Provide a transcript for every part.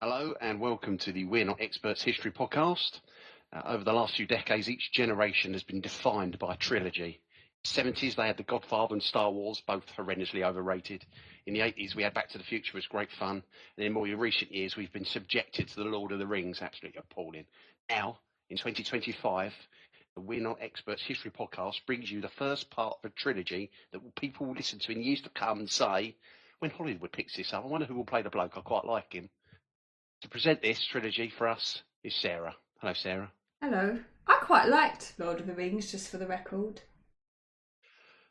Hello and welcome to the We're Not Experts History podcast. Over the last few decades, each generation has been defined by a trilogy. 70s, they had The Godfather and Star Wars, both horrendously overrated. In the 80s, we had Back to the Future, was great fun. And in more recent years, we've been subjected to The Lord of the Rings, absolutely appalling. Now, in 2025, the We're Not Experts History podcast brings you the first part of a trilogy that people will listen to in years to come and say, when Hollywood picks this up, I wonder who will play the bloke, I quite like him. To present this trilogy for us is Sarah. Hello, Sarah. Hello. I quite liked Lord of the Rings, just for the record.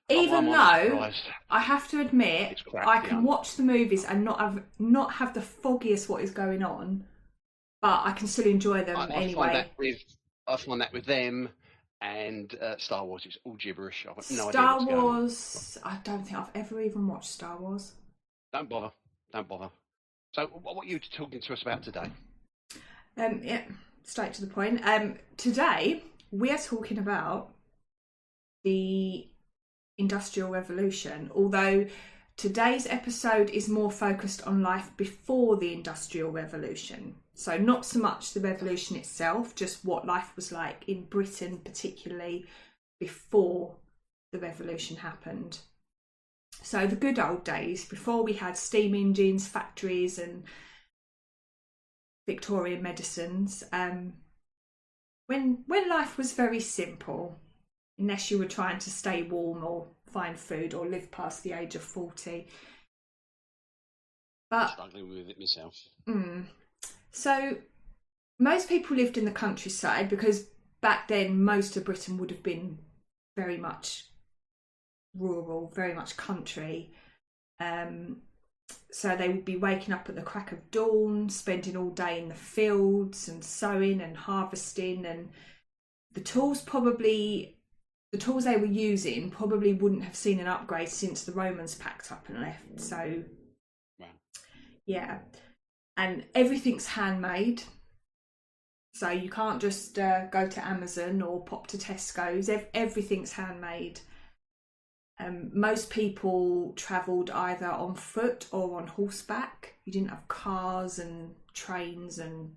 I'm Even not though surprised. I have to admit, It's crap. I can watch the movies and not have the foggiest what is going on, but I can still enjoy them I find anyway. that with them and Star Wars. It's all gibberish. I've got no idea Star what's going on. Wars, I don't think I've ever even watched Star Wars. Don't bother. Don't bother. So, what are you talking to us about today? Yeah, straight to the point. Today we are talking about the Industrial Revolution, although today's episode is more focused on life before the Industrial Revolution. So not so much the revolution itself, just what life was like in Britain, particularly before the revolution happened. So the good old days, before we had steam engines, factories and Victorian medicines, when life was very simple, unless you were trying to stay warm or find food or live past the age of 40. I'm struggling with it myself. So most people lived in the countryside because back then most of Britain would have been very much rural, very much country. So they would be waking up at the crack of dawn, spending all day in the fields and sowing and harvesting, and the tools they were using probably wouldn't have seen an upgrade since the Romans packed up and left. So, Wow. yeah. And everything's handmade. So you can't just go to Amazon or pop to Tesco's. Everything's handmade. Most people travelled either on foot or on horseback. You didn't have cars and trains, and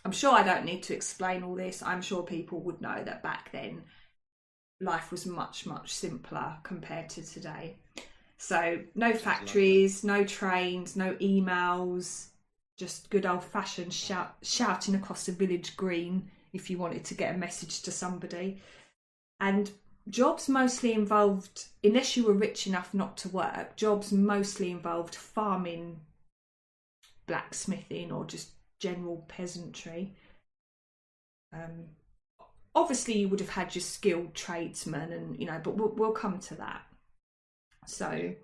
I'm sure I don't need to explain all this. I'm sure people would know that back then life was much, much simpler compared to today. So no factories, no trains, no emails, just good old fashioned shouting across the village green if you wanted to get a message to somebody. And jobs mostly involved, unless you were rich enough not to work, jobs mostly involved farming, blacksmithing, or just general peasantry. Obviously you would have had your skilled tradesmen, and but we'll come to that. So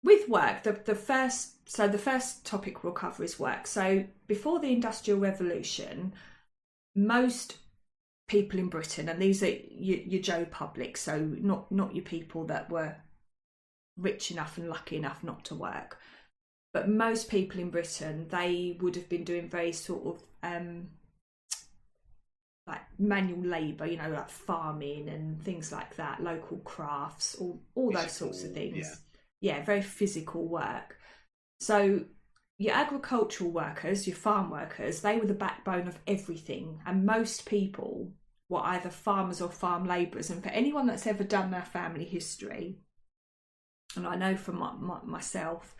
with work, the first topic we'll cover is work. So before the Industrial Revolution, most people in Britain, and these are your Joe public, so not your people that were rich enough and lucky enough not to work, but most people in Britain, they would have been doing very sort of like manual labour, like farming and things like that, local crafts, all those sorts of things. Yeah, very physical work. So your agricultural workers, your farm workers, they were the backbone of everything, and most people were either farmers or farm labourers. And for anyone that's ever done their family history, and I know from myself,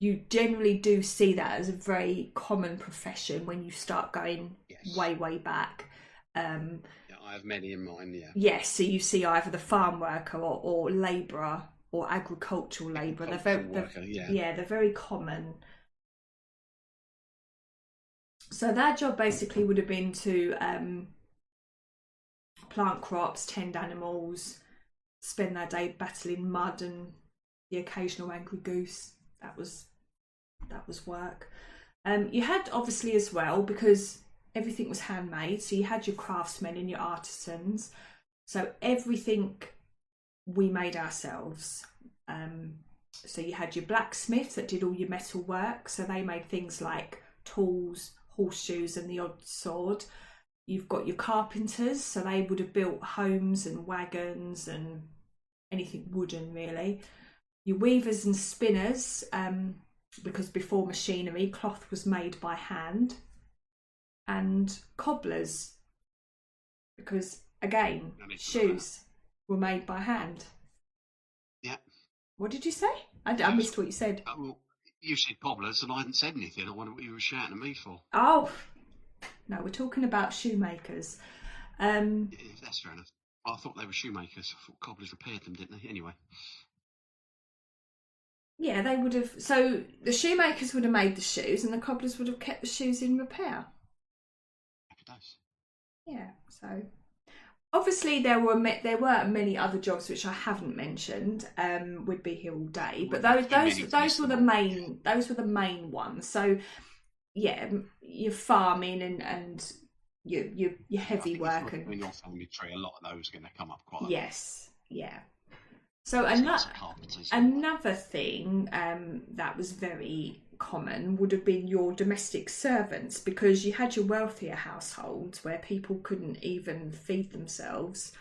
you generally do see that as a very common profession when you start going way back. I have many in mind. Yes, so you see either the farm worker or labourer or agricultural labourer. They're very common. So their job basically would have been to plant crops, tend animals, spend their day battling mud and the occasional angry goose. That was work. You had obviously as well, because everything was handmade, so you had your craftsmen and your artisans. So everything we made ourselves. So you had your blacksmiths that did all your metal work, so they made things like tools, horseshoes and the odd sword. You've got your carpenters, so they would have built homes and wagons and anything wooden really. your weavers and spinners, because before machinery, cloth was made by hand, and cobblers, because again, shoes were made by hand. Yeah. What did you say? I missed what you said. Well, you said cobblers and I hadn't said anything. I wonder what you were shouting at me for. Oh, no, we're talking about shoemakers. Yeah, that's fair enough. I thought they were shoemakers. I thought cobblers repaired them, didn't they? Anyway. Yeah, they would have. So the shoemakers would have made the shoes, and the cobblers would have kept the shoes in repair. Happy days. Yeah. So obviously there were many other jobs which I haven't mentioned. We'd be here all day, but those were the main ones. So yeah, your farming and your heavy work and when you're family tree, a lot of those are going to come up quite. Yes. Yeah. So another thing that was very common would have been your domestic servants, because you had your wealthier households where people couldn't even feed themselves,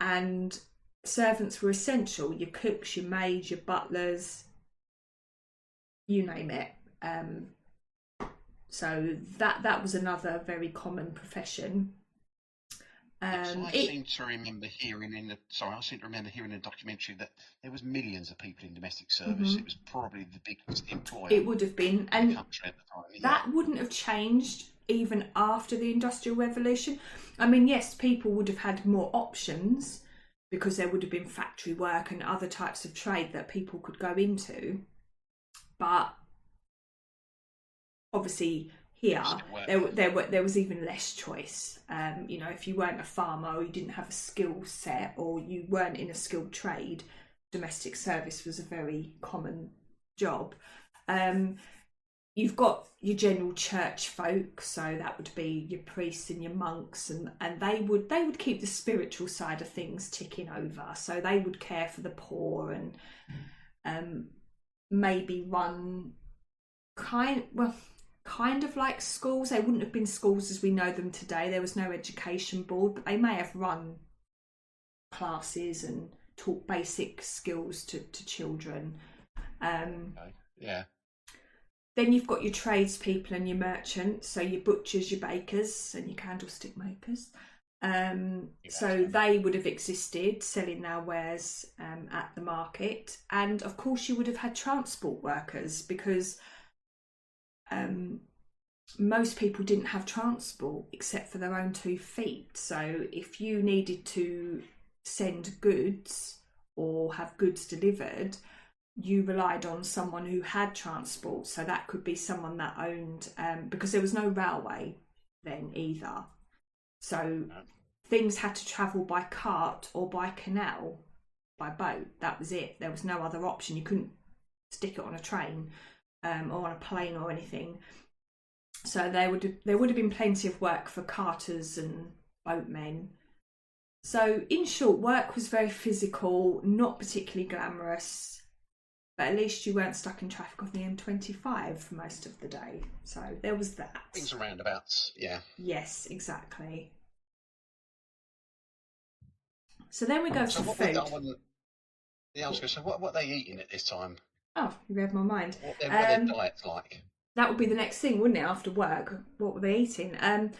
and servants were essential. Your cooks, your maids, your butlers, you name it. So that was another very common profession. I seem to remember hearing in a documentary that there was millions of people in domestic service. It was probably the biggest employer. It would have been, and in the country at the time, that wouldn't have changed even after the Industrial Revolution. I mean, yes, people would have had more options because there would have been factory work and other types of trade that people could go into, but obviously here there was even less choice. If you weren't a farmer or you didn't have a skill set or you weren't in a skilled trade, domestic service was a very common job. You've got your general church folk, so that would be your priests and your monks, and they would keep the spiritual side of things ticking over. So they would care for the poor and maybe run kind of like schools. They wouldn't have been schools as we know them today. There was no education board, but they may have run classes and taught basic skills to children. Yeah. Then you've got your tradespeople and your merchants, so your butchers, your bakers, and your candlestick makers. So they would have existed, selling their wares at the market. And of course you would have had transport workers, because most people didn't have transport except for their own 2 feet. So if you needed to send goods or have goods delivered, you relied on someone who had transport. So that could be someone that owned, because there was no railway then either. So things had to travel by cart or by canal, by boat. That was it. There was no other option. You couldn't stick it on a train or on a plane or anything. So there would have been plenty of work for carters and boatmen. So in short, work was very physical, not particularly glamorous, but at least you weren't stuck in traffic on the M25 for most of the day. So there was that. Things and roundabouts, yeah. Yes, exactly. So then we go to food. I was going to say, what are they eating at this time? Oh, you read my mind. What were their diets like? That would be the next thing, wouldn't it? After work, what were they eating?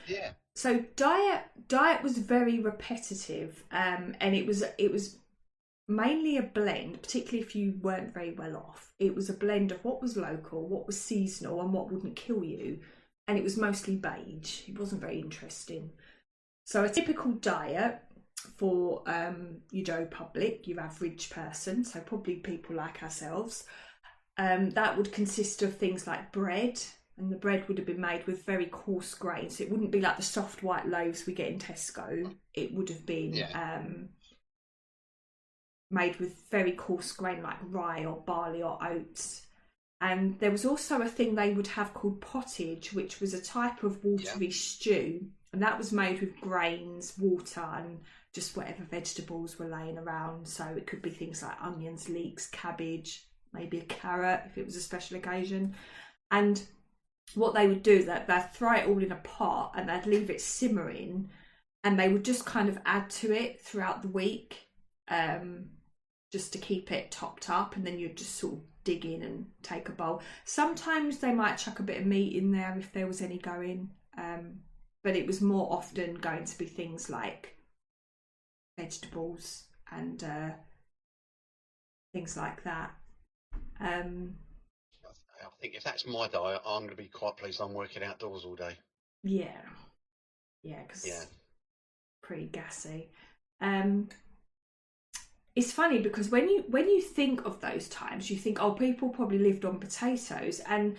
Yeah. So diet was very repetitive, and it was mainly a blend, particularly if you weren't very well off. It was a blend of what was local, what was seasonal, and what wouldn't kill you. And it was mostly beige. It wasn't very interesting. So a typical diet for your Joe Public, your average person, so probably people like ourselves, that would consist of things like bread, and the bread would have been made with very coarse grains. So it wouldn't be like the soft white loaves we get in Tesco. It would have been made with very coarse grain like rye or barley or oats. And there was also a thing they would have called pottage, which was a type of watery stew, and that was made with grains, water, and just whatever vegetables were laying around. So it could be things like onions, leeks, cabbage, maybe a carrot if it was a special occasion. And what they would do is that they'd throw it all in a pot and they'd leave it simmering, and they would just kind of add to it throughout the week. just to keep it topped up, and then you'd just sort of dig in and take a bowl. Sometimes they might chuck a bit of meat in there if there was any going, but it was more often going to be things like vegetables and things like that. I think if that's my diet, I'm going to be quite pleased I'm working outdoors all day. Yeah, because pretty gassy. It's funny because when you think of those times, you think, oh, people probably lived on potatoes, and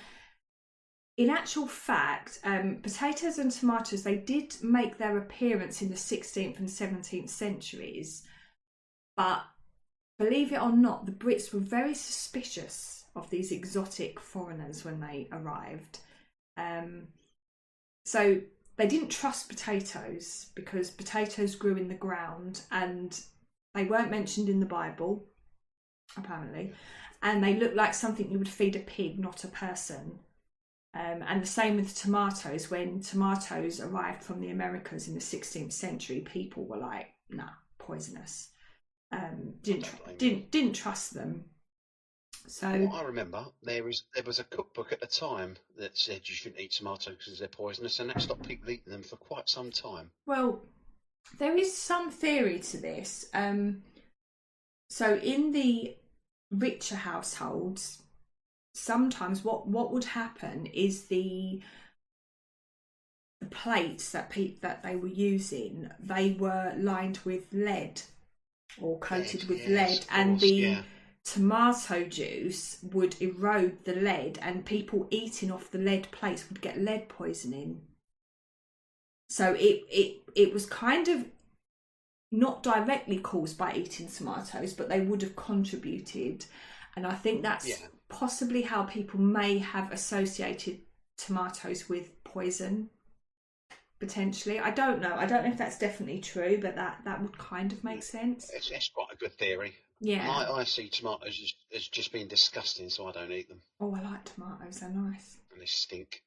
in actual fact, potatoes and tomatoes, they did make their appearance in the 16th and 17th centuries, but believe it or not, the Brits were very suspicious of these exotic foreigners when they arrived. So they didn't trust potatoes because potatoes grew in the ground and they weren't mentioned in the Bible, apparently, and they looked like something you would feed a pig, not a person. And the same with tomatoes. When tomatoes arrived from the Americas in the 16th century, people were like, nah, poisonous. Didn't trust them. So what I remember, there was a cookbook at the time that said you shouldn't eat tomatoes because they're poisonous, and that stopped people eating them for quite some time. Well, there is some theory to this. So in the richer households, sometimes what would happen is the plates that they were using, they were lined with lead or coated with lead, and the tomato juice would erode the lead, and people eating off the lead plates would get lead poisoning. So it was kind of not directly caused by eating tomatoes, but they would have contributed. And I think that's possibly how people may have associated tomatoes with poison, potentially. I don't know if that's definitely true, but that would kind of make sense. It's quite a good theory. Yeah. I see tomatoes as just being disgusting, so I don't eat them. Oh, I like tomatoes, they're nice. And they stink.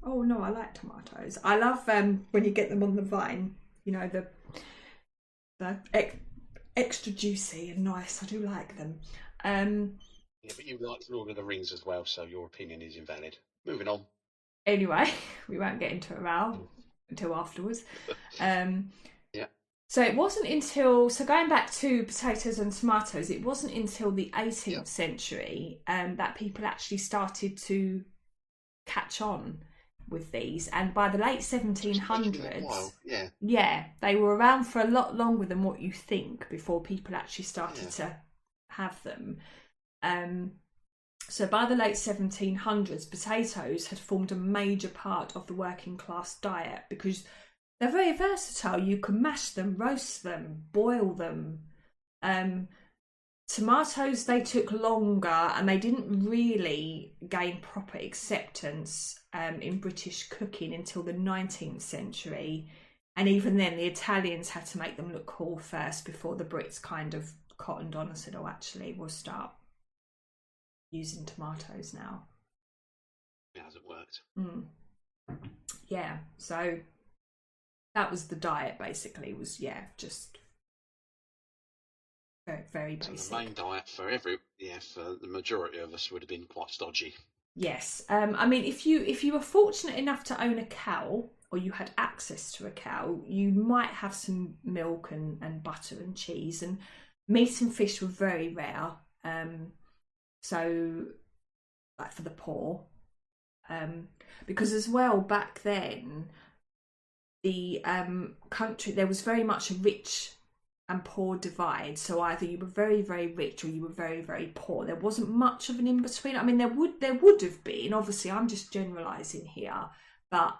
Oh no, I like tomatoes. I love when you get them on the vine, you know, the extra juicy and nice. I do like them. Yeah, but you like Lord of the Rings as well, so your opinion is invalid. Moving on. Anyway, we won't get into it now until afterwards. Yeah. So it wasn't until, going back to potatoes and tomatoes, it wasn't until the 18th century that people actually started to catch on with these, and by the late 1700s, they were around for a lot longer than what you think before people actually started to have them. So by the late 1700s, potatoes had formed a major part of the working class diet because they're very versatile. You can mash them, roast them, boil them. Tomatoes, they took longer, and they didn't really gain proper acceptance in British cooking until the 19th century. And even then, the Italians had to make them look cool first before the Brits kind of cottoned on and said, oh, actually, we'll start using tomatoes now. It hasn't worked. Yeah, so that was the diet, basically, was, just very, very basic. So the main diet for the majority of us would have been quite stodgy. Yes. I mean, if you were fortunate enough to own a cow, or you had access to a cow, you might have some milk and butter and cheese, and meat and fish were very rare. So, like for the poor, because as well back then, the country, there was very much a rich and poor divide. So either you were very, very rich or you were very, very poor. There wasn't much of an in between. I mean, there would have been. Obviously, I'm just generalising here, but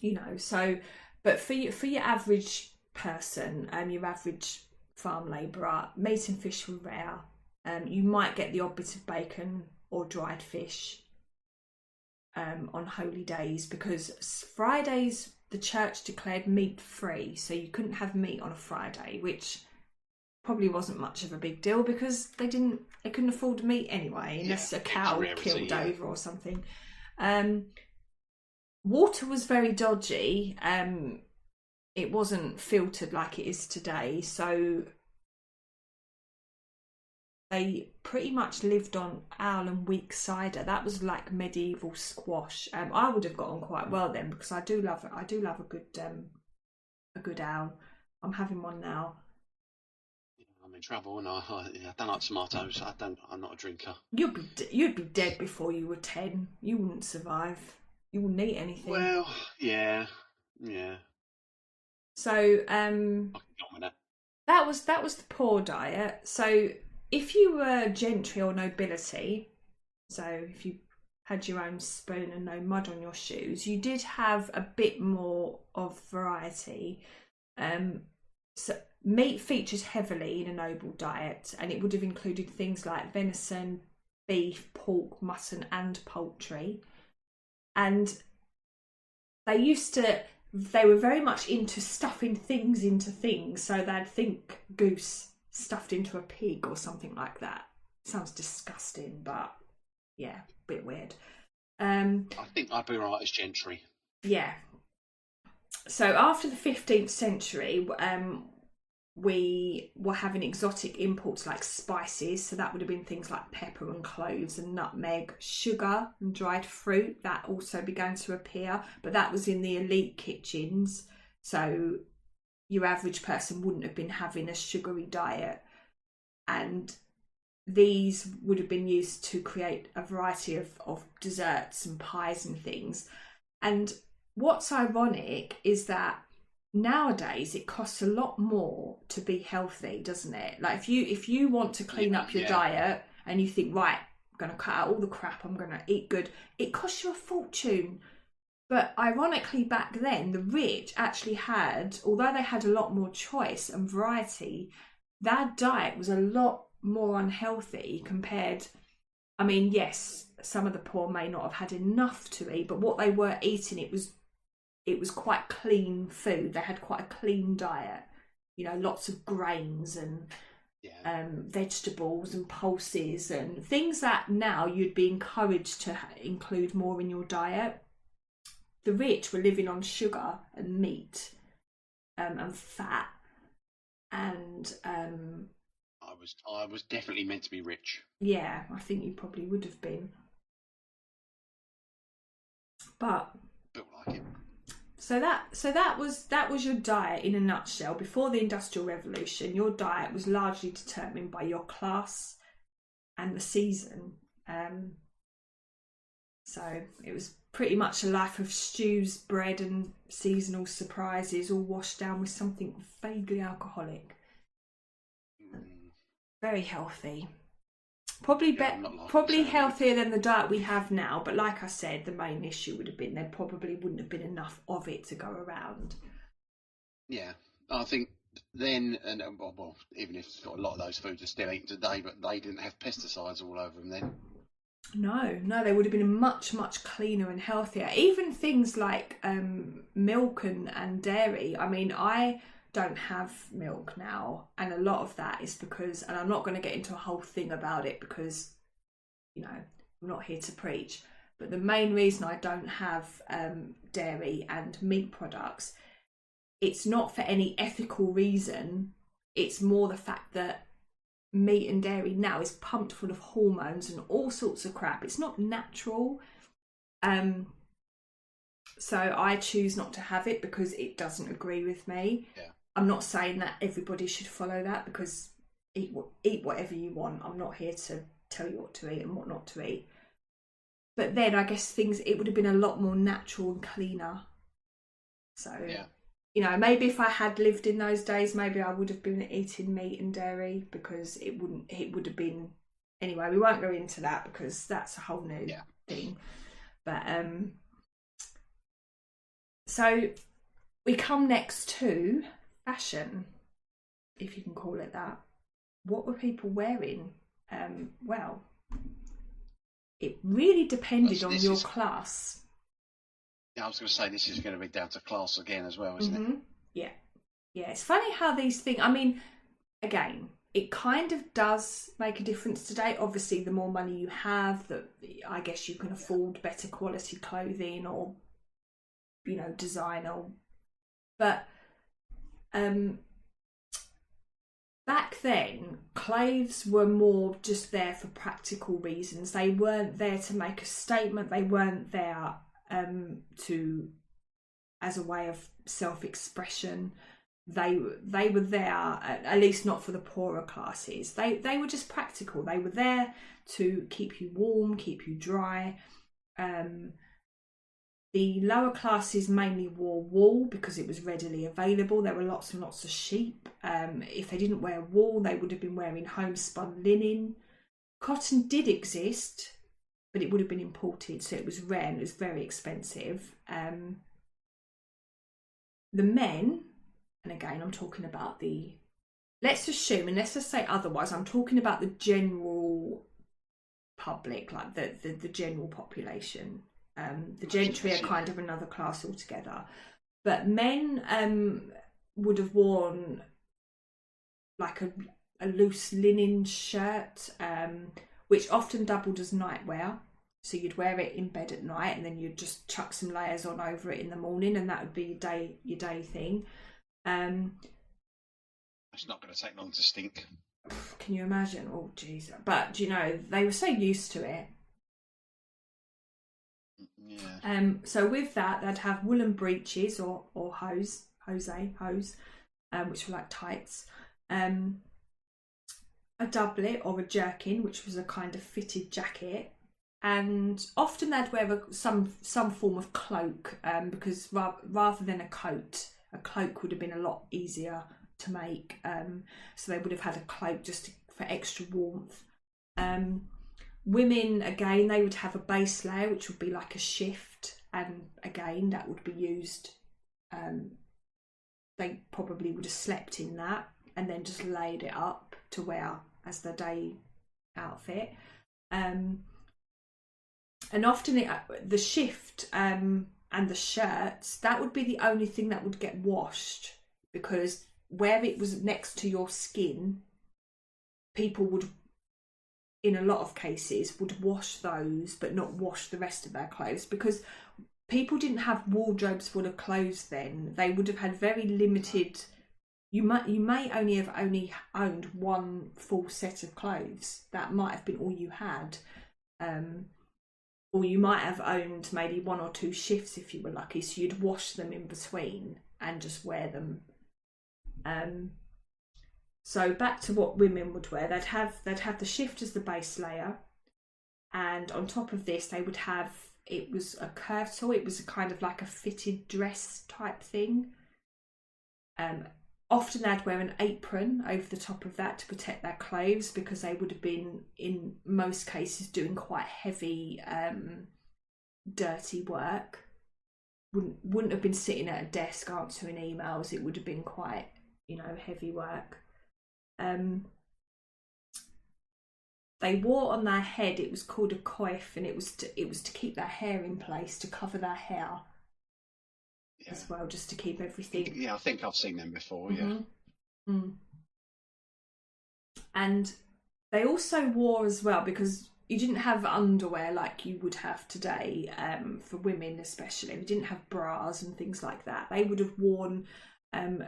you know. So, but for your average person, your average farm labourer, meat and fish were rare. You might get the odd bit of bacon or dried fish on holy days, because Fridays the church declared meat free, so you couldn't have meat on a Friday, which probably wasn't much of a big deal because they couldn't afford meat anyway, unless a cow killed over or something. Water was very dodgy. It wasn't filtered like it is today, so they pretty much lived on owl and weak cider. That was like medieval squash. I would have got on quite well then because I do love it. I do love a good owl. I'm having one now. I'm in trouble, and I don't like tomatoes. I'm not a drinker. You'd be dead before you were 10. You wouldn't survive. You wouldn't eat anything. Well, yeah, yeah. So I can get on with that. that was the poor diet. So if you were gentry or nobility, so if you had your own spoon and no mud on your shoes, you did have a bit more of variety. So meat features heavily in a noble diet, and it would have included things like venison, beef, pork, mutton, and poultry. And they were very much into stuffing things into things, so they'd think goose stuffed into a pig or something like that. Sounds disgusting, but yeah, a bit weird. I think I'd be right as gentry. Yeah. So after the 15th century, we were having exotic imports like spices, so that would have been things like pepper and cloves and nutmeg, sugar and dried fruit. That also began to appear, but that was in the elite kitchens, so your average person wouldn't have been having a sugary diet, and these would have been used to create a variety of desserts and pies and things. And what's ironic is that nowadays it costs a lot more to be healthy, doesn't it? Like if you want to clean up your diet and you think, right, I'm going to cut out all the crap, I'm going to eat good, it costs you a fortune. But ironically, back then the rich actually had, although they had a lot more choice and variety, their diet was a lot more unhealthy compared. I mean, yes, some of the poor may not have had enough to eat, but what they were eating, it was quite clean food. They had quite a clean diet, lots of grains and vegetables and pulses and things that now you'd be encouraged to include more in your diet. The rich were living on sugar and meat and fat, and I was definitely meant to be rich. Yeah, I think you probably would have been, but Built like it. So that was your diet in a nutshell. Before the Industrial Revolution, your diet was largely determined by your class and the season. So it was pretty much a life of stews, bread, and seasonal surprises, all washed down with something vaguely alcoholic. Very healthy. Probably healthier than the diet we have now, but like I said, the main issue would have been there probably wouldn't have been enough of it to go around. Yeah, I think then, and well, even if a lot of those foods are still eaten today, but they didn't have pesticides all over them then. No, they would have been much, much cleaner and healthier. Even things like milk and dairy. I mean, I don't have milk now, and a lot of that is because, and I'm not going to get into a whole thing about it because I'm not here to preach, but the main reason I don't have dairy and meat products, it's not for any ethical reason. It's more the fact that meat and dairy now is pumped full of hormones and all sorts of crap. It's not natural. So I choose not to have it because it doesn't agree with me. Yeah. I'm not saying that everybody should follow that, because eat whatever you want. I'm not here to tell you what to eat and what not to eat. But then I guess it would have been a lot more natural and cleaner. So, maybe if I had lived in those days, maybe I would have been eating meat and dairy, because it would have been, anyway, we won't go into that because that's a whole new thing. But, so we come next to fashion, if you can call it that. What were people wearing? Well, it really depended on your class. Yeah, I was going to say this is going to be down to class again as well, isn't it? Yeah. It's funny how these things, I mean, again, it kind of does make a difference today. Obviously, the more money you have, I guess you can afford better quality clothing or, designer. But back then, clothes were more just there for practical reasons. They weren't there to make a statement. They weren't there to as a way of self-expression. They were there, at least not for the poorer classes. They were just practical. They were there to keep you warm, keep you dry. The lower classes mainly wore wool because it was readily available. There were lots and lots of sheep. If they didn't wear wool, they would have been wearing homespun linen. Cotton did exist, but it would have been imported, so it was rare and it was very expensive. The men, and again, I'm talking about let's assume, and let's just say otherwise, I'm talking about the general public, like the general population. The gentry are kind of another class altogether. But men would have worn like a loose linen shirt, which often doubled as nightwear. So you'd wear it in bed at night and then you'd just chuck some layers on over it in the morning, and that would be your day thing. It's not going to take long to stink. Can you imagine? Oh, jeez. But, they were so used to it. Yeah. So with that, they'd have woolen breeches or hose, which were like tights. A doublet or a jerkin, which was a kind of fitted jacket. And often they'd wear some form of cloak, because rather than a cloak would have been a lot easier to make. So they would have had a cloak just for extra warmth. Women, again, they would have a base layer, which would be like a shift, and again, that would be used. They probably would have slept in that and then just laid it up to wear as their day outfit. And often the shift and the shirts, that would be the only thing that would get washed, because where it was next to your skin, people would, in a lot of cases, would wash those but not wash the rest of their clothes, because people didn't have wardrobes full of clothes then. They would have had very limited. You may only have owned one full set of clothes. That might have been all you had. Or you might have owned maybe one or two shifts if you were lucky, so you'd wash them in between and just wear them. So back to what women would wear, they'd have the shift as the base layer, and on top of this they would have, it was a kirtle, it was a kind of like a fitted dress type thing. Often they'd wear an apron over the top of that to protect their clothes, because they would have been, in most cases, doing quite heavy, dirty work. Wouldn't have been sitting at a desk answering emails. It would have been quite, heavy work. They wore on their head, it was called a coif, and it was to keep their hair in place, to cover their hair. Yeah. As well, just to keep everything. Yeah, I think I've seen them before. Yeah. And they also wore as well, because you didn't have underwear like you would have today, for women especially. We didn't have bras and things like that. They would have worn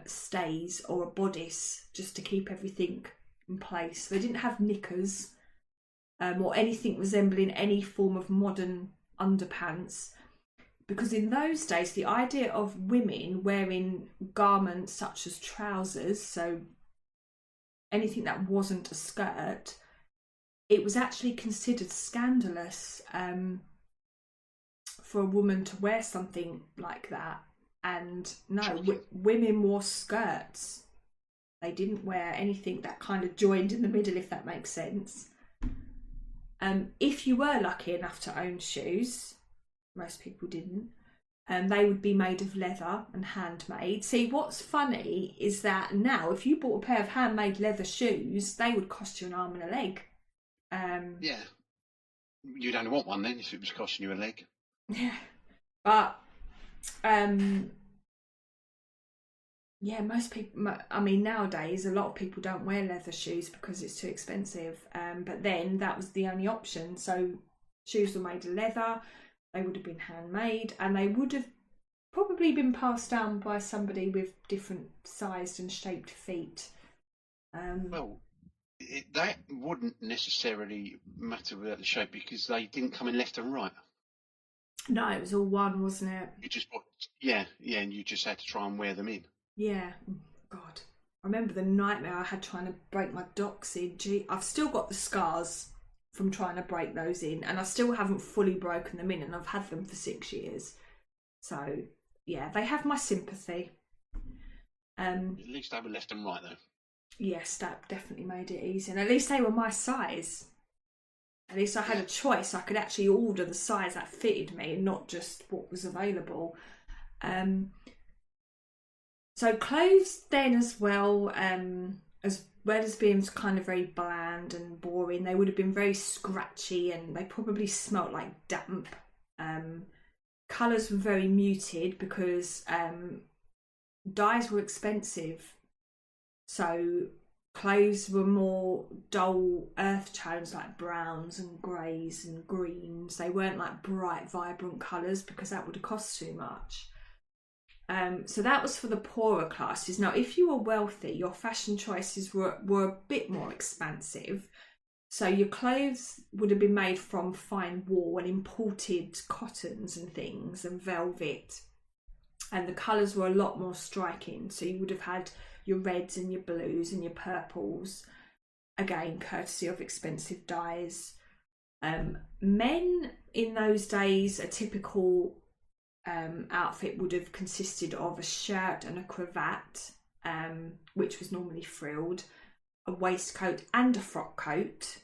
stays or a bodice just to keep everything in place. They didn't have knickers or anything resembling any form of modern underpants. Because in those days, the idea of women wearing garments such as trousers, so anything that wasn't a skirt, it was actually considered scandalous for a woman to wear something like that. And no, women wore skirts. They didn't wear anything that kind of joined in the middle, if that makes sense. If you were lucky enough to own shoes, most people didn't, they would be made of leather and handmade. See, what's funny is that now, if you bought a pair of handmade leather shoes, they would cost you an arm and a leg. Yeah, you'd only want one then if it was costing you a leg. Yeah, but yeah, most people, I mean, nowadays a lot of people don't wear leather shoes because it's too expensive, but then that was the only option. So shoes were made of leather, they would have been handmade, and they would have probably been passed down by somebody with different sized and shaped feet. Well, that wouldn't necessarily matter without the shape because they didn't come in left and right. No, it was all one, wasn't it? You just put, yeah, yeah, and you just had to try and wear them in. Yeah. God. I remember the nightmare I had trying to break my docks in. Gee, I've still got the scars from trying to break those in, and I still haven't fully broken them in, and I've had them for 6 years. So, yeah, they have my sympathy. At least they were left and right, though. Yes, that definitely made it easy. And at least they were my size. At least I had a choice. I could actually order the size that fitted me and not just what was available. So clothes then as well as being kind of very bland and boring, they would have been very scratchy and they probably smelt like damp. Colours were very muted because dyes were expensive. So clothes were more dull earth tones like browns and greys and greens. They weren't like bright, vibrant colours because that would have cost too much. So that was for the poorer classes. Now, if you were wealthy, your fashion choices were a bit more expansive. So your clothes would have been made from fine wool and imported cottons and things and velvet. And the colours were a lot more striking. So you would have had your reds and your blues and your purples, again, courtesy of expensive dyes. Men in those days, a typical outfit would have consisted of a shirt and a cravat, which was normally frilled, a waistcoat and a frock coat,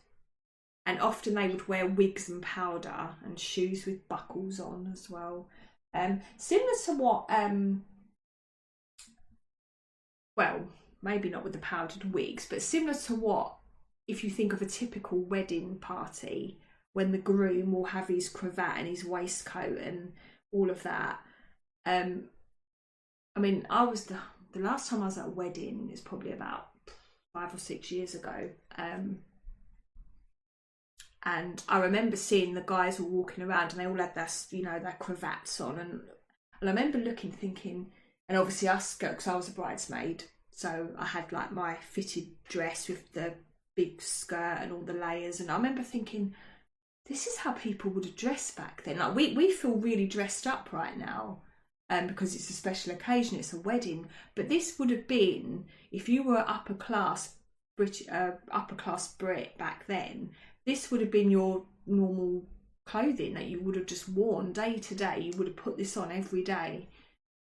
and often they would wear wigs and powder and shoes with buckles on as well. Similar to what, well, maybe not with the powdered wigs, but similar to what, if you think of a typical wedding party, when the groom will have his cravat and his waistcoat and all of that. I mean, I was the last time I was at a wedding is probably about 5 or 6 years ago. And I remember seeing the guys were walking around and they all had their cravats on. And I remember looking, thinking, and obviously us, because I was a bridesmaid, so I had like my fitted dress with the big skirt and all the layers. And I remember thinking, this is how people would have dressed back then. Like we feel really dressed up right now, because it's a special occasion, it's a wedding. But this would have been, if you were upper class Brit back then, this would have been your normal clothing that you would have just worn day to day. You would have put this on every day,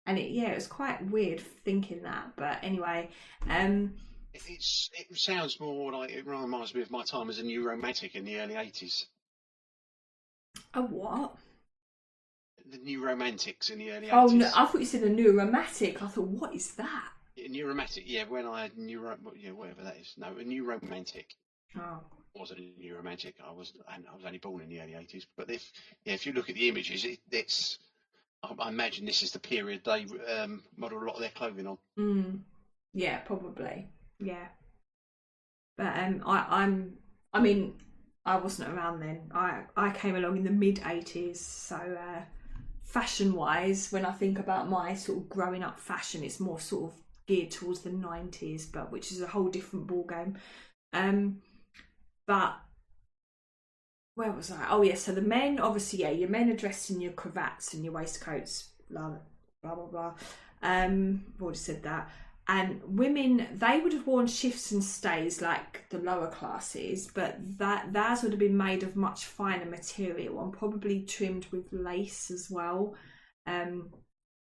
and it was quite weird thinking that. But anyway, It sounds more like it reminds me of my time as a new romantic in the early 80s. a what? The new romantics in the early 80s. Oh no, I thought you said a neuromatic. I thought, what is that? A new romantic, yeah. When I had whatever that is. No, a new romantic. Oh. Wasn't a new romantic. I was only born in the early 80s. But if you look at the images, it's. I imagine this is the period they model a lot of their clothing on. Yeah, probably. Yeah. But I mean, I wasn't around then. I came along in the mid-80s, so fashion wise, when I think about my sort of growing up fashion, it's more sort of geared towards the 90s, but which is a whole different ball game. But where was I? Oh yeah, so the men, obviously, yeah, your men are dressed in your cravats and your waistcoats, blah blah blah blah. I've already said that. And women, they would have worn shifts and stays like the lower classes, but theirs would have been made of much finer material and probably trimmed with lace as well. And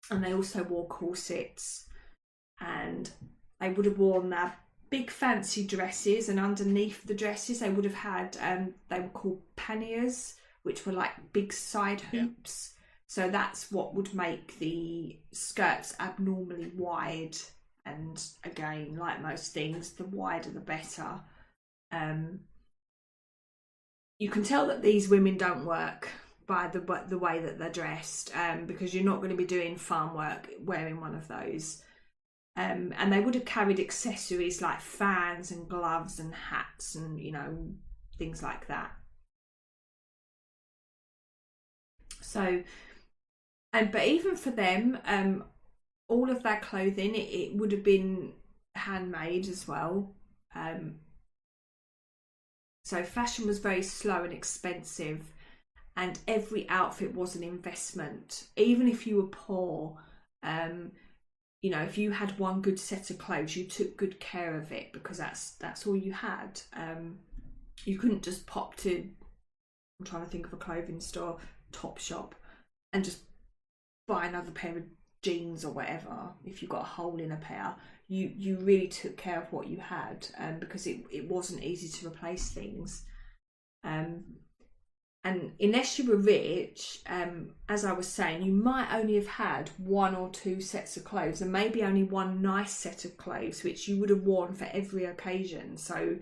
they also wore corsets, and they would have worn their big fancy dresses, and underneath the dresses they would have had, they were called panniers, which were like big side hoops. Yeah. So that's what would make the skirts abnormally wide. And again, like most things, the wider the better. You can tell that these women don't work by the way that they're dressed, because you're not going to be doing farm work wearing one of those. And they would have carried accessories like fans and gloves and hats and, things like that. So, but even for them, all of their clothing, it would have been handmade as well. So fashion was very slow and expensive, and every outfit was an investment. Even if you were poor, you know, if you had one good set of clothes, you took good care of it because that's all you had. You couldn't just pop to, I'm trying to think of a clothing store, Topshop, and just buy another pair of jeans or whatever. If you got a hole in a pair, you really took care of what you had, because it wasn't easy to replace things. And unless you were rich, as I was saying, you might only have had one or two sets of clothes, and maybe only one nice set of clothes, which you would have worn for every occasion. So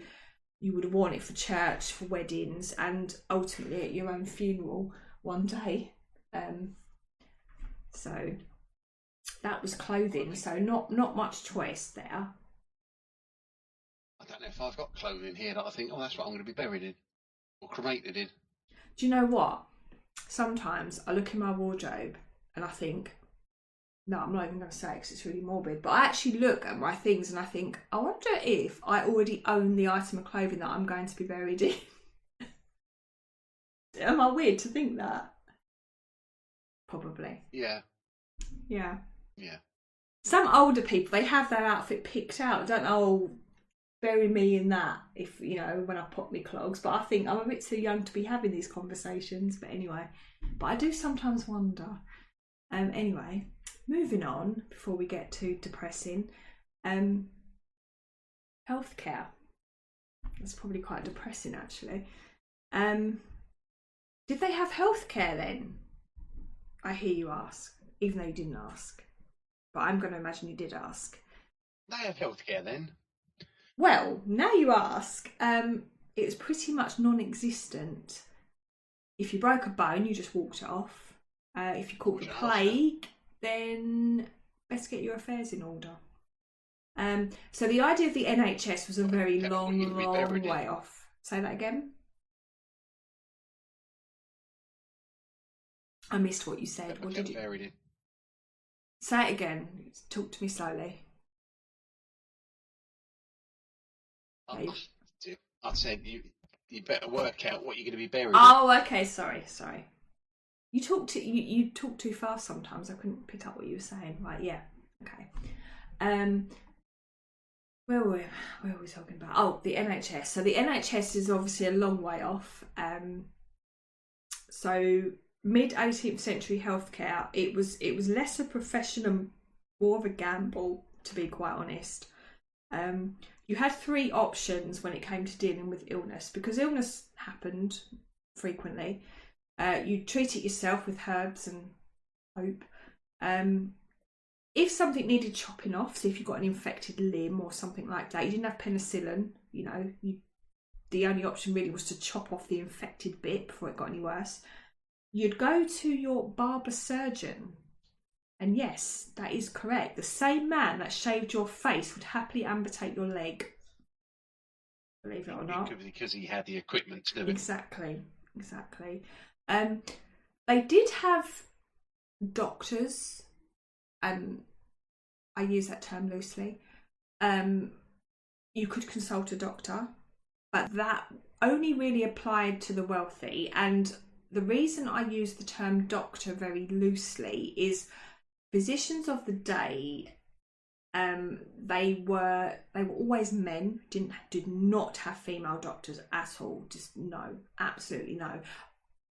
you would have worn it for church, for weddings, and ultimately at your own funeral one day. So that was clothing. So not much choice there. I don't know if I've got clothing here that I think, oh, that's what I'm going to be buried in or cremated in. Do you know what? Sometimes I look in my wardrobe and I think, no, I'm not even going to say it because it's really morbid, but I actually look at my things and I think, I wonder if I already own the item of clothing that I'm going to be buried in. Am I weird to think that? Probably. Yeah. Yeah. Yeah. Some older people, they have their outfit picked out. Don't know, bury me in that, if you know, when I pop my clogs. But I think I'm a bit too young to be having these conversations. But anyway, but I do sometimes wonder. Anyway, moving on before we get too depressing. Healthcare. That's probably quite depressing, actually. Did they have healthcare then? I hear you ask, even though you didn't ask. But I'm going to imagine you did ask. They have healthcare then. Well, now you ask, it was pretty much non-existent. If you broke a bone, you just walked off. If you caught the plague, then best get your affairs in order. So the idea of the NHS was a very long way off. Say that again. I missed what you said. What did you? Say it again. Talk to me slowly. I said you better work out what you're going to be buried. Oh, okay. Sorry. You talk too fast sometimes. I couldn't pick up what you were saying. Right? Yeah. Okay. Where were we talking about? Oh, the NHS. So the NHS is obviously a long way off. So mid 18th century healthcare, it was less a profession and more of a gamble, to be quite honest. You had three options when it came to dealing with illness, because illness happened frequently. You treat it yourself with herbs and hope. If something needed chopping off, so if you got an infected limb or something like that, you didn't have penicillin, you know, the only option really was to chop off the infected bit before it got any worse. You'd go to your barber surgeon. And yes, that is correct. The same man that shaved your face would happily amputate your leg. Believe it or not. Because he had the equipment to do it. Exactly. They did have doctors, and I use that term loosely. You could consult a doctor, but that only really applied to the wealthy. And the reason I use the term doctor very loosely is physicians of the day, they were always men. Did not have female doctors at all. Just no, absolutely no.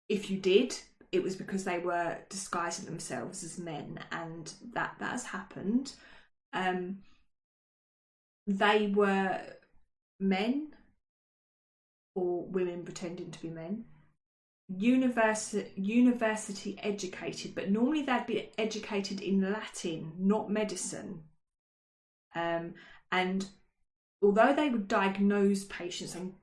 If you did, it was because they were disguising themselves as men, and that has happened. They were men or women pretending to be men. University educated, but normally they'd be educated in Latin, not medicine. And although they would diagnose patients, and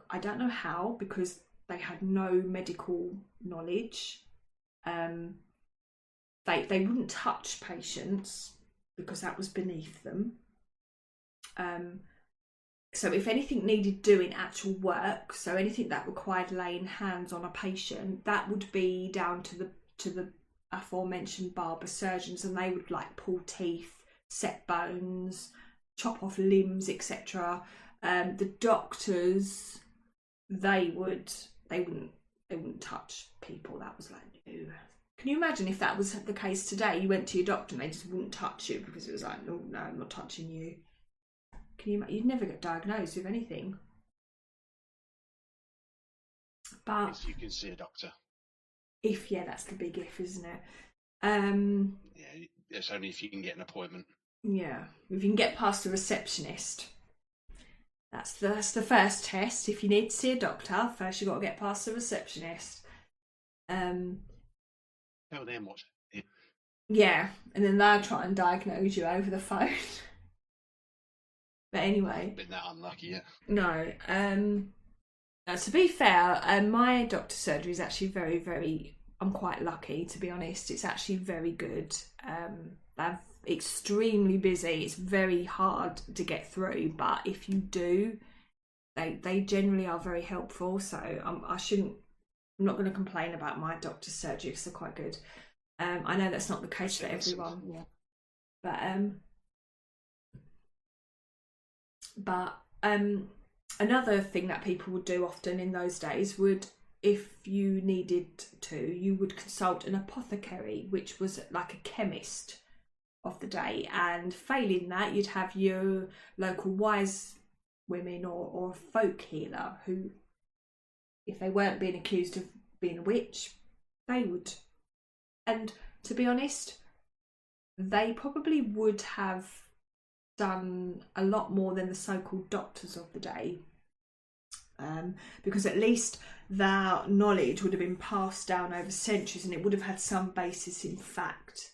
I don't know how, because they had no medical knowledge, they wouldn't touch patients because that was beneath them. So if anything needed doing actual work, so anything that required laying hands on a patient, that would be down to the aforementioned barber surgeons, and they would like pull teeth, set bones, chop off limbs, etc. The doctors, they wouldn't touch people. That was like, no. Can you imagine if that was the case today? You went to your doctor and they just wouldn't touch you because it was like, no, I'm not touching you. You'd never get diagnosed with anything. But if you can see a doctor. That's the big if, isn't it? Yeah, it's only if you can get an appointment. Yeah, if you can get past the receptionist. That's the first test. If you need to see a doctor, first you've got to get past the receptionist. Tell them what. Yeah, and then they'll try and diagnose you over the phone. But anyway. Been that unlucky yet? No. To be fair, my doctor's surgery is actually very, very... I'm quite lucky, to be honest. It's actually very good. They're extremely busy. It's very hard to get through, but if you do, they generally are very helpful. So I'm not going to complain about my doctor's surgery because they're quite good. I know that's not the case for everyone. Yeah. But another thing that people would do often in those days would, if you needed to, you would consult an apothecary, which was like a chemist of the day, and failing that, you'd have your local wise women or a folk healer who, if they weren't being accused of being a witch, they would. And to be honest, they probably would have done a lot more than the so-called doctors of the day, because at least their knowledge would have been passed down over centuries and it would have had some basis in fact.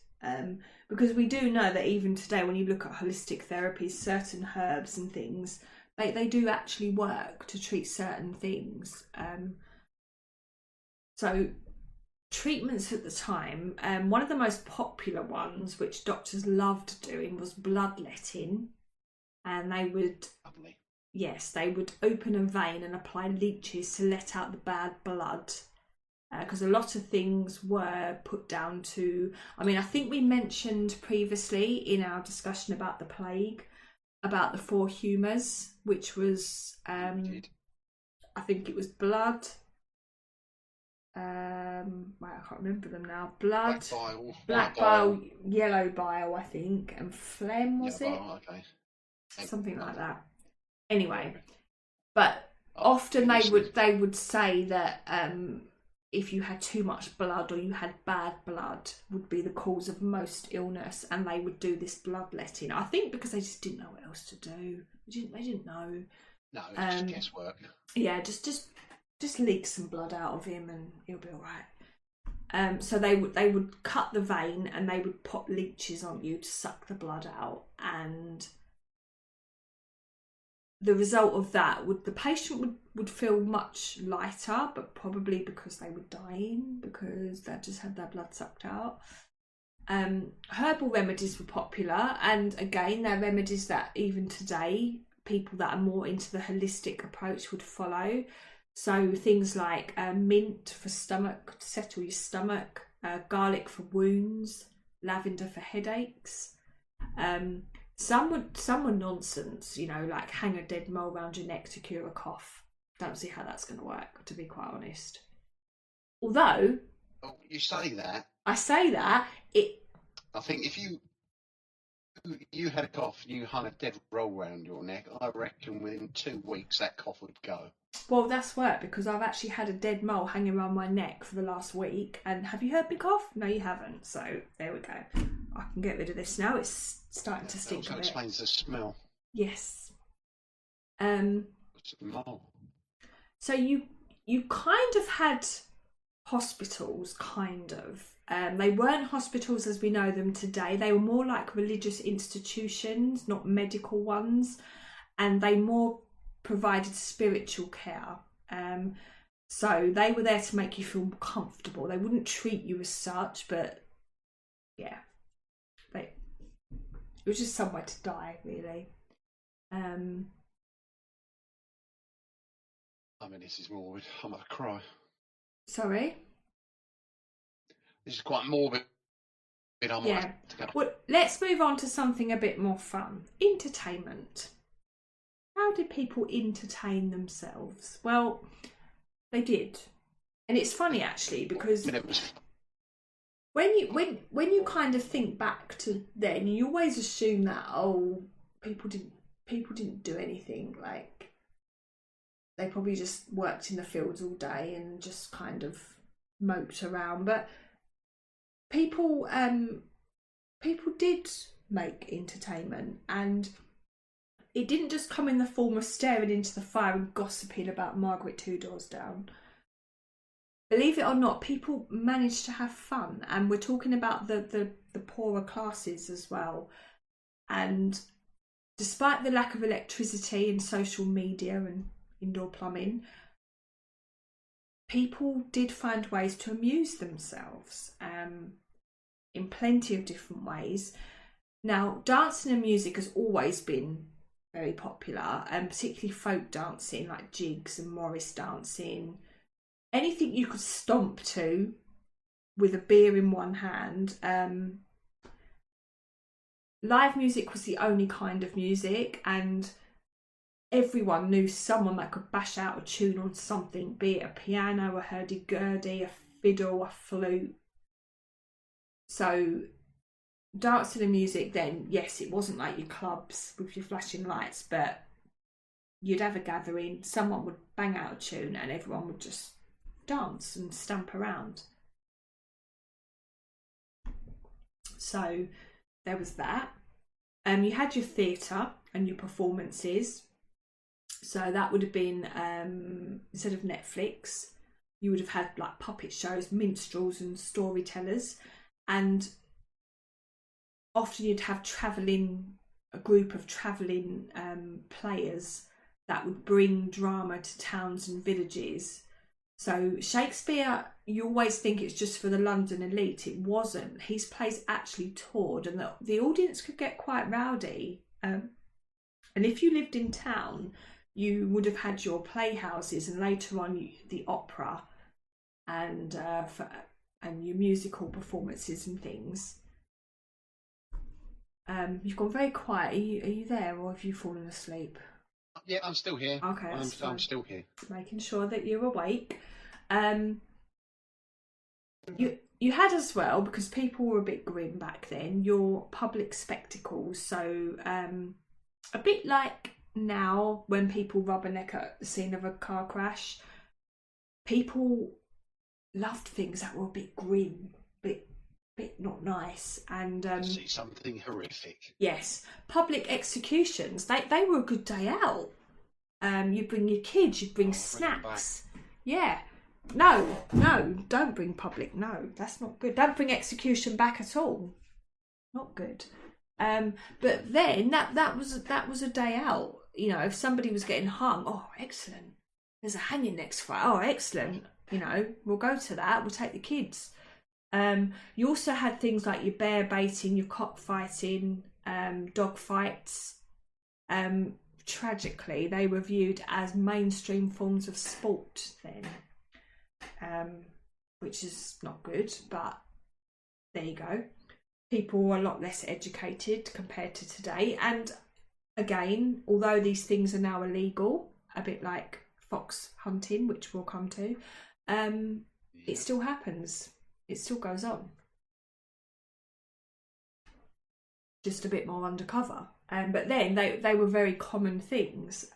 Because we do know that even today, when you look at holistic therapies, certain herbs and things, they do actually work to treat certain things. So treatments at the time, one of the most popular ones, which doctors loved doing, was bloodletting. And they would... Lovely. Yes, they would open a vein and apply leeches to let out the bad blood. Because a lot of things were put down to... I mean, I think we mentioned previously in our discussion about the plague, about the 4 humours, which was... I think it was blood... I can't remember them now. Blood, black bile, yellow bile, I think, and phlegm, was it? Bile, okay. Something like that. Anyway, but often they would say that if you had too much blood or you had bad blood would be the cause of most illness, and they would do this bloodletting. I think because they just didn't know what else to do. They didn't know. No, it's just guesswork. Yeah, just leak some blood out of him and he'll be all right. So they would cut the vein and they would put leeches on you to suck the blood out, and the result of that the patient would feel much lighter, but probably because they were dying, because they just had their blood sucked out. Herbal remedies were popular, and again, they're remedies that even today people that are more into the holistic approach would follow. So things like mint for stomach, to settle your stomach, garlic for wounds, lavender for headaches. Some were nonsense, like hang a dead mole around your neck to cure a cough. Don't see how that's going to work, to be quite honest. Although... Oh, you say that. I say that, I think if you had a cough and you hung a dead roll around your neck, I reckon within 2 weeks that cough would go. Well, that's work, because I've actually had a dead mole hanging around my neck for the last week. And have you heard me cough? No, you haven't. So there we go. I can get rid of this now. It's starting to stink a bit. That explains the smell. Yes. Mole. So you kind of had hospitals, kind of. They weren't hospitals as we know them today. They were more like religious institutions, not medical ones. And they more provided spiritual care. So they were there to make you feel comfortable. They wouldn't treat you as such, but yeah, it was just somewhere to die, really. I mean, this is morbid. I might cry. Sorry? This is quite morbid. Yeah. Well, let's move on to something a bit more fun. Entertainment. how did people entertain themselves? Well, they did. And it's funny actually, because when you kind of think back to then, you always assume that people didn't do anything. Like, they probably just worked in the fields all day and just kind of moped around. But people did make entertainment, and it didn't just come in the form of staring into the fire and gossiping about Margaret two doors down. Believe it or not, people managed to have fun, and we're talking about the poorer classes as well. And despite the lack of electricity and social media and indoor plumbing, people did find ways to amuse themselves in plenty of different ways. Now, dancing and music has always been very popular, and particularly folk dancing like jigs and Morris dancing. Anything you could stomp to with a beer in one hand. Live music was the only kind of music, and everyone knew someone that could bash out a tune on something, be it a piano, a hurdy-gurdy, a fiddle, a flute. So dancing and music then, yes, it wasn't like your clubs with your flashing lights, but you'd have a gathering, someone would bang out a tune and everyone would just dance and stamp around. So there was that. You had your theatre and your performances. So that would have been, instead of Netflix, you would have had like puppet shows, minstrels and storytellers. And often you'd have a group of travelling players that would bring drama to towns and villages. So Shakespeare, you always think it's just for the London elite. It wasn't. His plays actually toured, and the audience could get quite rowdy. And if you lived in town, you would have had your playhouses, and later on the opera, and your musical performances and things. You've gone very quiet. Are you there, or have you fallen asleep? Yeah, I'm still here. Okay, I'm still here. Making sure that you're awake. You had as well, because people were a bit grim back then, your public spectacles. So a bit like now when people rubberneck at the scene of a car crash, people loved things that were a bit grim, bit not nice, and See something horrific. Yes, public executions. They were a good day out. You bring your kids, you bring snacks. Yeah. No, don't bring public. No, that's not good. Don't bring execution back at all. Not good. But then that was a day out. You know, if somebody was getting hung, oh, excellent. There's a hanging next Friday. Oh, excellent. You know, we'll go to that. We'll take the kids. You also had things like your bear baiting, your cockfighting, dog fights. Tragically, they were viewed as mainstream forms of sport then, which is not good, but there you go. People were a lot less educated compared to today, and again, although these things are now illegal, a bit like fox hunting, which we'll come to, it still happens. It still goes on, just a bit more undercover. But then they were very common things.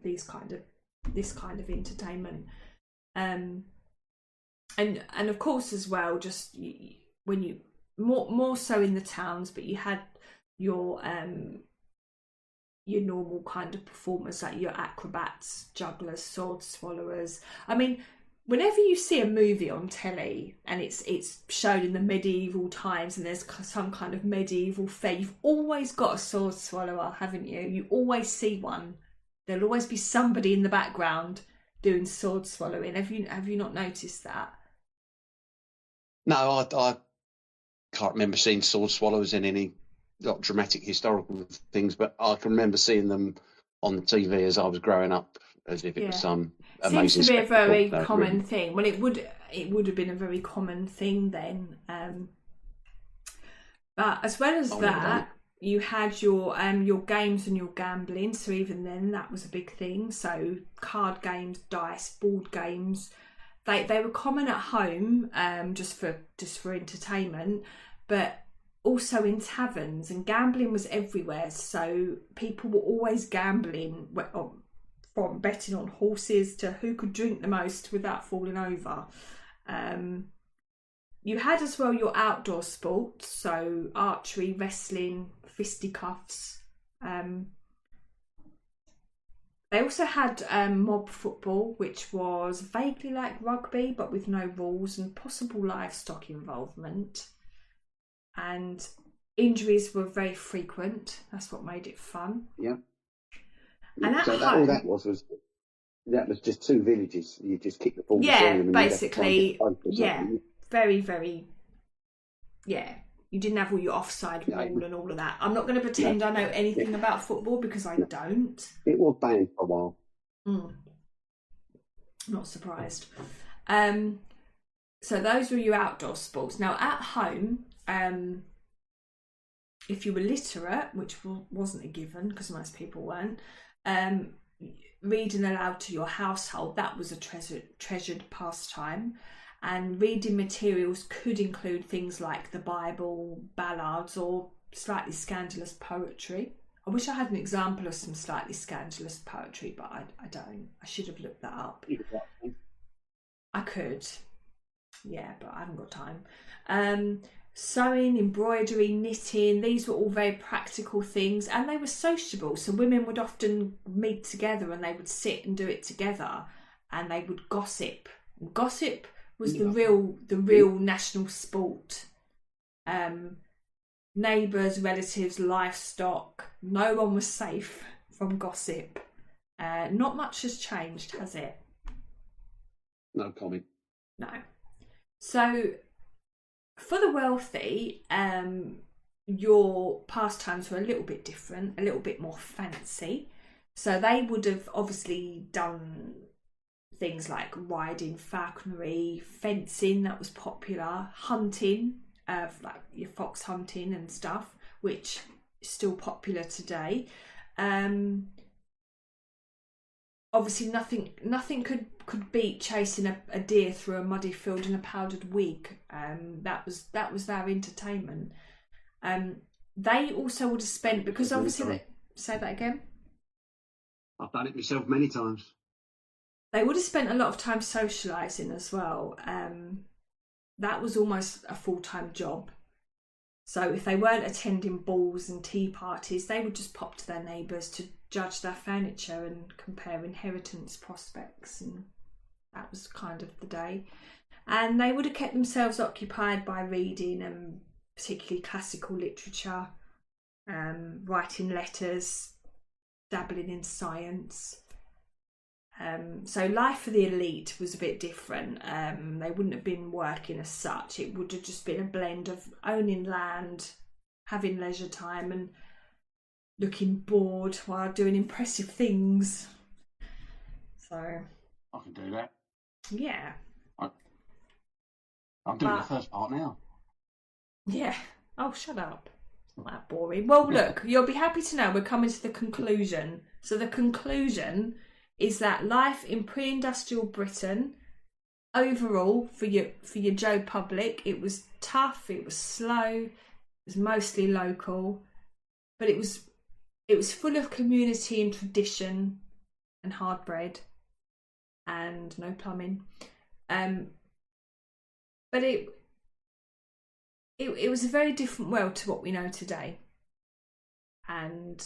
This kind of entertainment, and of course as well, just when you more so in the towns, but you had your normal kind of performers like your acrobats, jugglers, sword swallowers. I mean, whenever you see a movie on telly and it's shown in the medieval times and there's some kind of medieval fair, you've always got a sword swallower, haven't you? You always see one. There'll always be somebody in the background doing sword swallowing. Have you not noticed that? No, I can't remember seeing sword swallowers in any dramatic historical things, but I can remember seeing them on the TV as I was growing up, as if it was some amazing seems to be a very spectacle. common thing. Well, it would have been a very common thing then. But as well as that, you had your games and your gambling. So even then, that was a big thing. So card games, dice, board games, they were common at home, just for entertainment, but also in taverns, and gambling was everywhere. So people were always gambling, from betting on horses to who could drink the most without falling over. You had as well your outdoor sports, so archery, wrestling, fisticuffs. They also had mob football, which was vaguely like rugby but with no rules and possible livestock involvement. And injuries were very frequent. That's what made it fun. Yeah. And at so home, all that was just two villages. You just kick the ball. yeah, between them basically, and yeah, very, very, yeah. You didn't have all your offside Yeah, rule and all of that. I'm not going to pretend I know anything about football because I don't. It was banned for a while. Not surprised. So those were your outdoor sports. Now at home, if you were literate, which wasn't a given because most people weren't, reading aloud to your household, that was a treasured pastime. And reading materials could include things like the Bible, ballads, or slightly scandalous poetry. I wish I had an example of some slightly scandalous poetry, but I don't. I should have looked that up. I could. Yeah, but I haven't got time. Sewing, embroidery, knitting, these were all very practical things, and they were sociable. So women would often meet together and they would sit and do it together, and they would gossip. Gossip was the real national sport. Neighbours, relatives, livestock, no one was safe from gossip. Not much has changed, has it? No comment. No. So for the wealthy, your pastimes were a little bit different, a little bit more fancy. So they would have obviously done things like riding, falconry, fencing, that was popular, hunting, like your fox hunting and stuff, which is still popular today. Obviously nothing could beat chasing a deer through a muddy field in a powdered wig. That was their entertainment. They also would have spent, because obviously say that again. I've done it myself many times. They would have spent a lot of time socialising as well. That was almost a full-time job. So if they weren't attending balls and tea parties, they would just pop to their neighbours to judge their furniture and compare inheritance prospects, and that was kind of the day. And they would have kept themselves occupied by reading, and particularly classical literature, writing letters, dabbling in science. So life for the elite was a bit different. They wouldn't have been working as such. It would have just been a blend of owning land, having leisure time, and looking bored while doing impressive things. So I can do that. Yeah. I'm doing the first part now. Yeah. Oh, shut up. It's not that boring. Well, look, you'll be happy to know we're coming to the conclusion. So the conclusion is that life in pre-industrial Britain, overall, for your Joe Public, it was tough, it was slow, it was mostly local, but it was full of community and tradition and hard bread and no plumbing. But it was a very different world to what we know today. And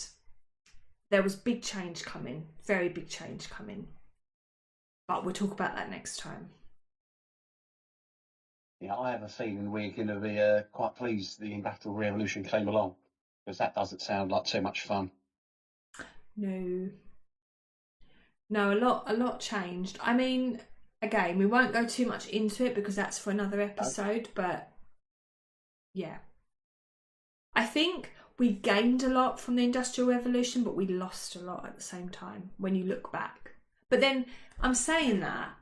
there was big change coming, very big change coming. But we'll talk about that next time. Yeah, I have a feeling we're going to be quite pleased the Industrial Revolution came along, because that doesn't sound like too much fun. No, a lot changed. I mean, again, we won't go too much into it because that's for another episode, but yeah. I think we gained a lot from the Industrial Revolution, but we lost a lot at the same time when you look back. But then I'm saying that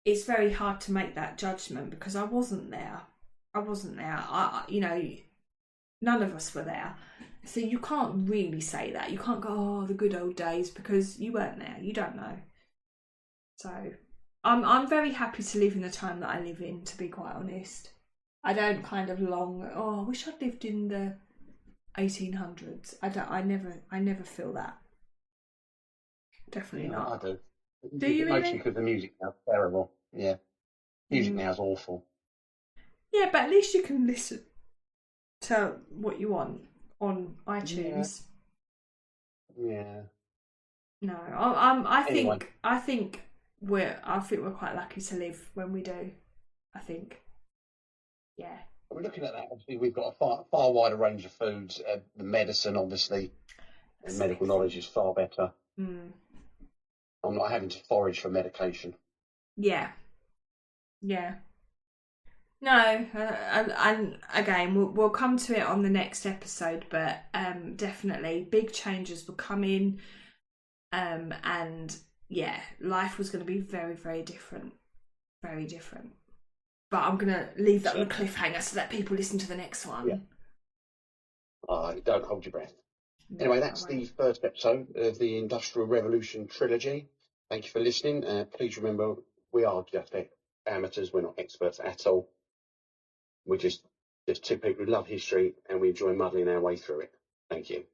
it's very hard to make that judgment because I wasn't there. I None of us were there. So you can't really say that. You can't go, oh, the good old days, because you weren't there. You don't know. So I'm very happy to live in the time that I live in, to be quite honest. I don't kind of long, oh, I wish I'd lived in the 1800s. I never feel that. Definitely not. I do. Do you Mostly really? because the music now's terrible. Yeah. Music Mm. now's awful. Yeah, but at least you can listen to what you want on iTunes. Yeah. No, I Anyway, think we're quite lucky to live when we do. I think, yeah. we're looking at that. Obviously, we've got a far wider range of foods. The medicine, obviously, and That's the medical big thing. knowledge is far better. Mm. I'm not having to forage for medication. Yeah, yeah. No, and again, we'll come to it on the next episode, but definitely big changes were coming, and yeah, life was going to be very, very different, very different. But I'm going to leave that on a cliffhanger so that people listen to the next one. Yeah. Don't hold your breath. No, Anyway, that's the first episode of the Industrial Revolution trilogy. Thank you for listening. Please remember, we are just amateurs. We're not experts at all. We're just two people who love history and we enjoy muddling our way through it. Thank you.